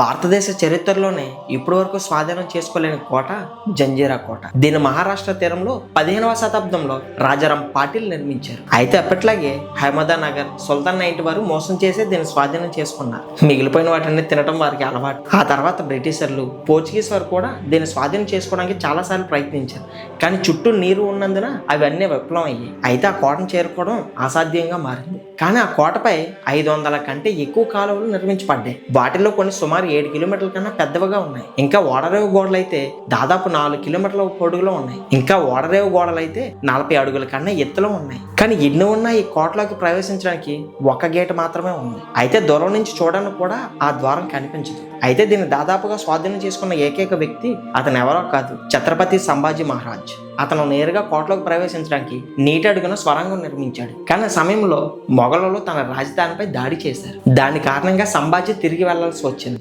భారతదేశ చరిత్రలోనే ఇప్పటి వరకు స్వాధీనం చేసుకోలేని కోట జంజీరా కోట. దీని మహారాష్ట్ర తీరంలో 15వ శతాబ్దంలో రాజారాం పాటిల్ నిర్మించారు. అయితే అప్పట్లాగే అహ్మదానగర్, సుల్తాన్ నైట్ వారు మోసం చేసి దీన్ని స్వాధీనం చేసుకున్నారు. మిగిలిపోయిన వాటిని తినడం వారికి అలవాటు. ఆ తర్వాత బ్రిటిషర్లు, పోర్చుగీస్ వారు కూడా దీన్ని స్వాధీనం చేసుకోవడానికి చాలాసార్లు ప్రయత్నించారు. కానీ చుట్టూ నీరు ఉన్నందున అవన్నీ విఫలం అయ్యాయి. అయితే ఆ కోటను చేరుకోవడం అసాధ్యంగా మారింది. కానీ ఆ కోటపై 500 కంటే ఎక్కువ కాలువలు నిర్మించబడ్డాయి. వాటిలో కొన్ని సుమారు 7 కిలోమీటర్ల కన్నా పెద్దవిగా ఉన్నాయి. ఇంకా ఓడరేవు గోడలు అయితే దాదాపు 4 కిలోమీటర్ల పొడుగులో ఉన్నాయి. ఇంకా ఓడరేవు గోడలు అయితే 40 అడుగుల కన్నా ఎత్తులో ఉన్నాయి. కానీ ఎన్ని ఉన్నా ఈ కోటలోకి ప్రవేశించడానికి ఒక గేట్ మాత్రమే ఉంది. అయితే దూరం నుంచి చూడడానికి కూడా ఆ ద్వారం కనిపించదు. అయితే దీన్ని దాదాపుగా స్వాధీనం చేసుకున్న ఏకైక వ్యక్తి అతను ఎవరో కాదు, ఛత్రపతి సంభాజీ మహారాజ్. అతను నేరుగా కోటలోకి ప్రవేశించడానికి నీటి అడుగున స్వరంగం నిర్మించాడు. కానీ ఆ సమయంలో మొఘలులు తన రాజధానిపై దాడి చేశారు. దాని కారణంగా సంభాజీ తిరిగి వెళ్లాల్సి వచ్చింది.